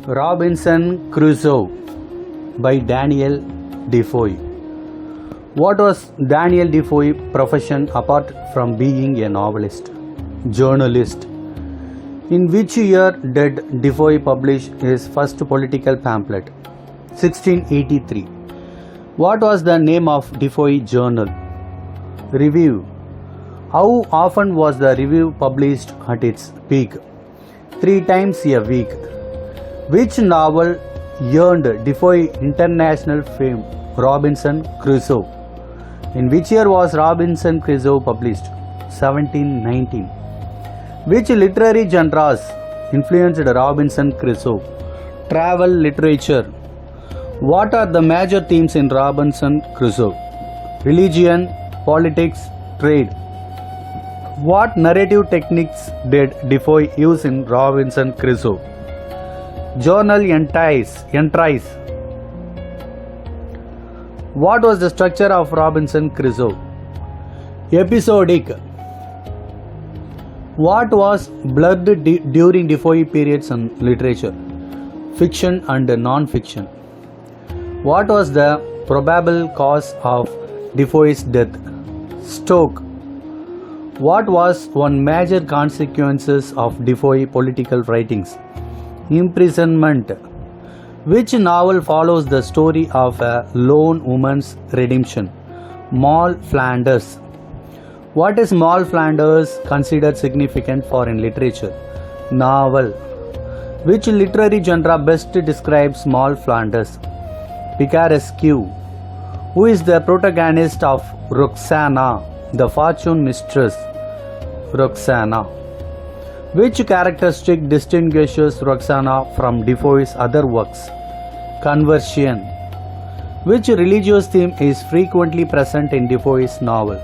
Robinson Crusoe by Daniel Defoe. What was Daniel Defoe's profession apart from being a novelist? Journalist. In which year did Defoe publish his first political pamphlet? 1683. What was the name of Defoe journal? Review. How often was the review published at its peak? 3 times a week. Which novel earned Defoe international fame? Robinson Crusoe. In which year was Robinson Crusoe published? 1719. Which literary genres influenced Robinson Crusoe? Travel literature. What are the major themes in Robinson Crusoe? Religion, politics, trade. What narrative techniques did Defoe use in Robinson Crusoe? Journal entries. What was the structure of Robinson Crusoe? Episodic. What was blurred during Defoe periods in literature? Fiction and non-fiction. What was the probable cause of Defoe's death? Stroke. What was one major consequences of Defoe political writings? Imprisonment. Which novel follows the story of a lone woman's redemption? Moll Flanders. What is Moll Flanders considered significant for in literature? Novel. Which literary genre best describes Moll Flanders? Picaresque. Who is the protagonist of Roxana, the fortune mistress? Roxana. Which characteristic distinguishes Roxana from Defoe's other works? Conversion. Which religious theme is frequently present in Defoe's novel?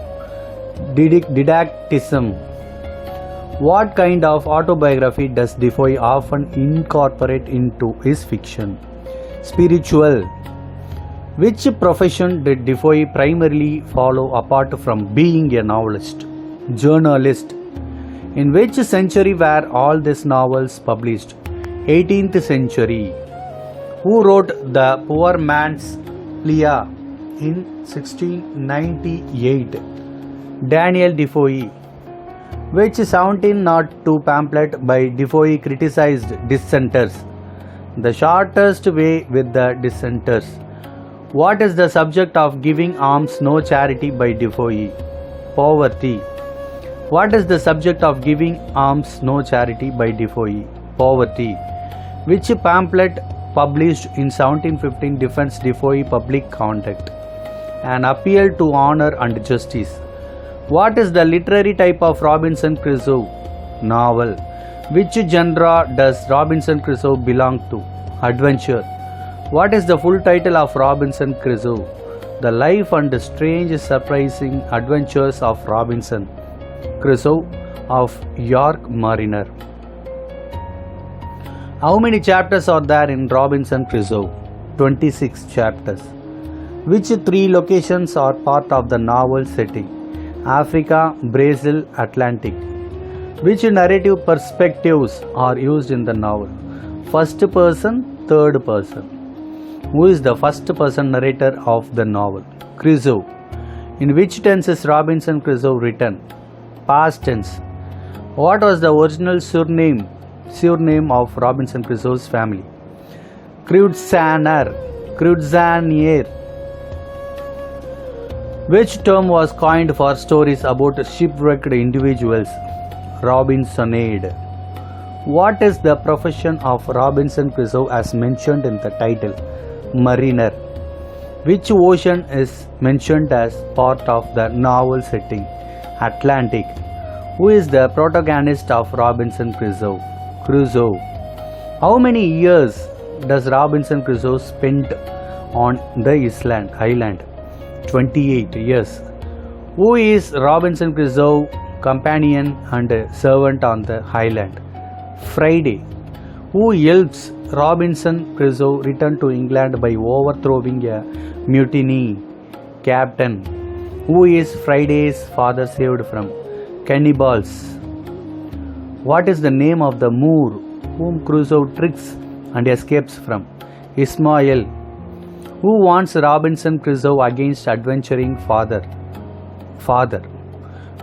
Didacticism. What kind of autobiography does Defoe often incorporate into his fiction? Spiritual. Which profession did Defoe primarily follow apart from being a novelist? Journalist. In which century were all these novels published? 18th century. Who wrote The Poor Man's Plea in 1698? Daniel Defoe. Which 1702 pamphlet by Defoe criticized dissenters? The Shortest Way with the Dissenters. What is the subject of Giving Alms No Charity by Defoe? Poverty. What is the subject of Giving Alms No Charity by Defoe? Poverty. Which pamphlet published in 1715 defends Defoe public conduct? An Appeal to Honor and Justice. What is the literary type of Robinson Crusoe? Novel. Which genre does Robinson Crusoe belong to? Adventure. What is the full title of Robinson Crusoe? The Life and Strange Surprising Adventures of Robinson Crusoe of York Mariner. How many chapters are there in Robinson Crusoe? 26 chapters. Which 3 locations are part of the novel setting? Africa, Brazil, Atlantic. Which narrative perspectives are used in the novel? First person, third person. Who is the first person narrator of the novel? Crusoe. In which tense is Robinson Crusoe written? Past tense. What was the original surname of Robinson Crusoe's family? Crusoe. Which term was coined for stories about shipwrecked individuals? Robinsonade. What is the profession of Robinson Crusoe as mentioned in the title? Mariner. Which ocean is mentioned as part of the novel setting? Atlantic. Who is the protagonist of Robinson Crusoe? Crusoe. How many years does Robinson Crusoe spend on the island? 28 years. Who is Robinson Crusoe companion and servant on the island? Friday. Who helps Robinson Crusoe return to England by overthrowing a mutiny? Captain. Who is Friday's father saved from? Cannibals. What is the name of the Moor whom Crusoe tricks and escapes from. Ismail, who warns Robinson Crusoe against adventuring farther.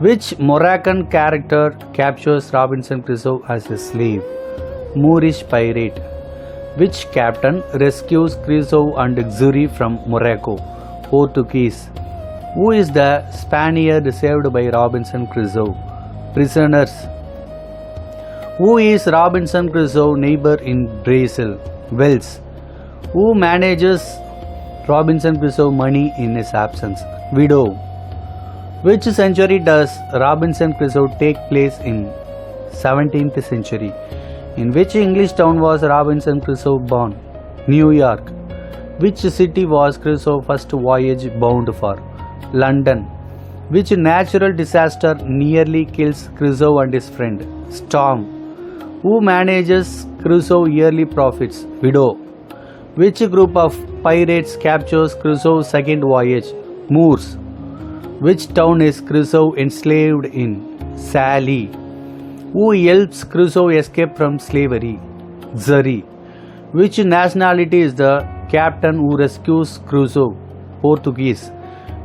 Which Moroccan character captures Robinson Crusoe as a slave? Moorish pirate. Which captain rescues Crusoe and Xuri from Morocco? Portuguese. Who is the Spaniard saved by Robinson Crusoe? Prisoners. Who is Robinson Crusoe's neighbor in Brazil? Wells. Who manages Robinson Crusoe money in his absence? Widow. Which century does Robinson Crusoe take place in? 17th century. In which English town was Robinson Crusoe born? New York. Which city was Crusoe's first voyage bound for? London. Which natural disaster nearly kills Crusoe and his friend? Storm. Who manages Crusoe's yearly profits? Widow. Which group of pirates captures Crusoe's second voyage? Moors. Which town is Crusoe enslaved in? Sally. Who helps Crusoe escape from slavery? Xuri. Which nationality is the captain who rescues Crusoe? Portuguese.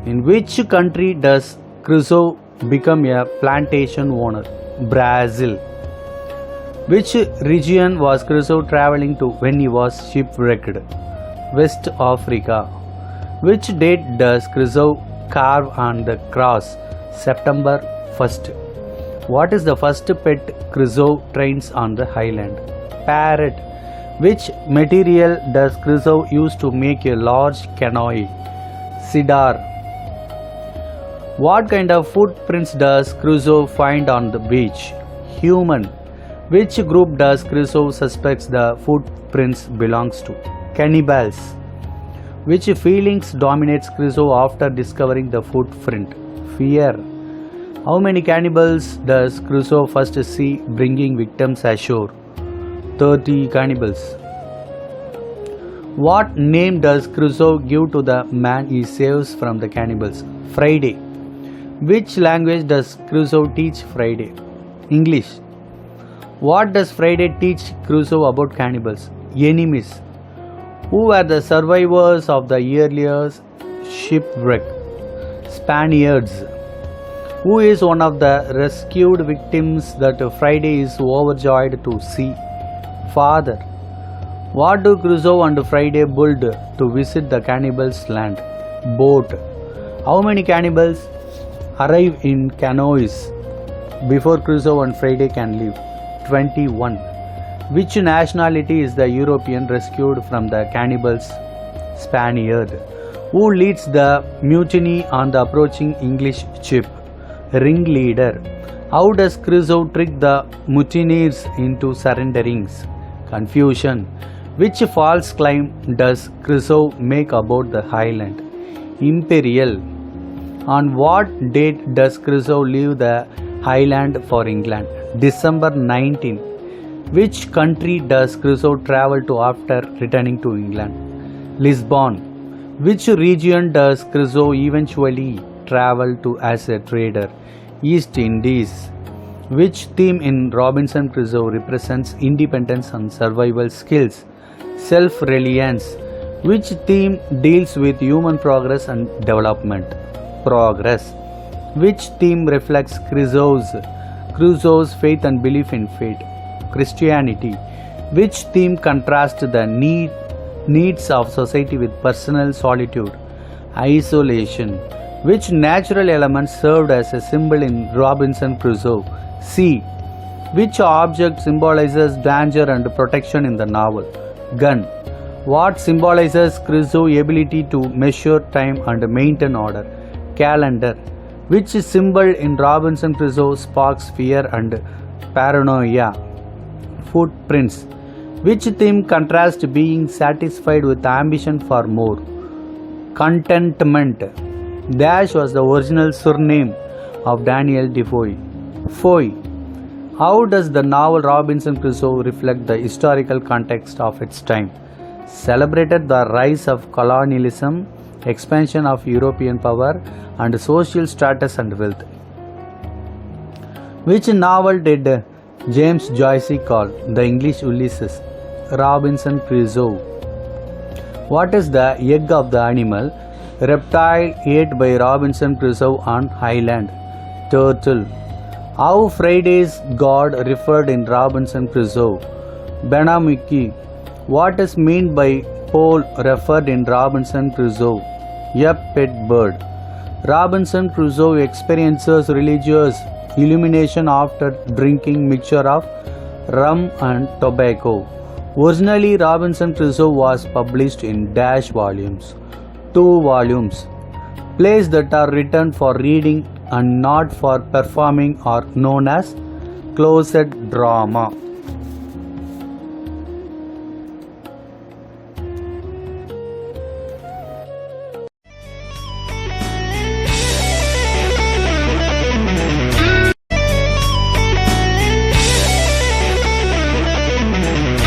In which country does Crusoe become a plantation owner? Brazil. Which region was Crusoe traveling to when he was shipwrecked? West Africa. Which date does Crusoe carve on the cross? September 1st. What is the first pet Crusoe trains on the island? Parrot. Which material does Crusoe use to make a large canoe? Cedar. What kind of footprints does Crusoe find on the beach? Human. Which group does Crusoe suspects the footprints belongs to? Cannibals. Which feelings dominates Crusoe after discovering the footprint? Fear. How many cannibals does Crusoe first see bringing victims ashore? 30 cannibals. What name does Crusoe give to the man he saves from the cannibals? Friday. Which language does Crusoe teach Friday? English. What does Friday teach Crusoe about cannibals? Enemies. Who were the survivors of the earlier shipwreck? Spaniards. Who is one of the rescued victims that Friday is overjoyed to see? Father. What do Crusoe and Friday build to visit the cannibals' land? Boat. How many cannibals arrive in canoes before Crusoe and Friday can leave? 21. Which nationality is the European rescued from the cannibals? Spaniard. Who leads the mutiny on the approaching English ship? Ringleader. How does Crusoe trick the mutineers into surrendering? Confusion. Which false claim does Crusoe make about the island? Imperial. On what date does Crusoe leave the island for England? December 19. Which country does Crusoe travel to after returning to England? Lisbon. Which region does Crusoe eventually travel to as a trader? East Indies. Which theme in Robinson Crusoe represents independence and survival skills? Self-reliance. Which theme deals with human progress and development? Progress. Which theme reflects Crusoe's faith and belief in fate? Christianity. Which theme contrasts the needs of society with personal solitude? Isolation. Which natural element served as a symbol in Robinson Crusoe? Sea. Which object symbolizes danger and protection in the novel? Gun. What symbolizes Crusoe's ability to measure time and maintain order? Calendar. Which symbol in Robinson Crusoe sparks fear and paranoia? Footprints. Which theme contrasts being satisfied with ambition for more? Contentment. Dash was the original surname of Daniel Defoe. Foy. How does the novel Robinson Crusoe reflect the historical context of its time? Celebrated the rise of colonialism, expansion of European power, and social status and wealth. Which novel did James Joyce call the English Ulysses? Robinson Crusoe? What is the egg of the animal reptile ate by Robinson Crusoe on Island? Turtle. How Friday's God referred in Robinson Crusoe? Benamiki. What is meant by pole referred in Robinson Crusoe? A pet bird. Robinson Crusoe experiences religious illumination after drinking mixture of rum and tobacco. Originally, Robinson Crusoe was published in dash volumes. 2 volumes. Plays that are written for reading and not for performing are known as closet drama.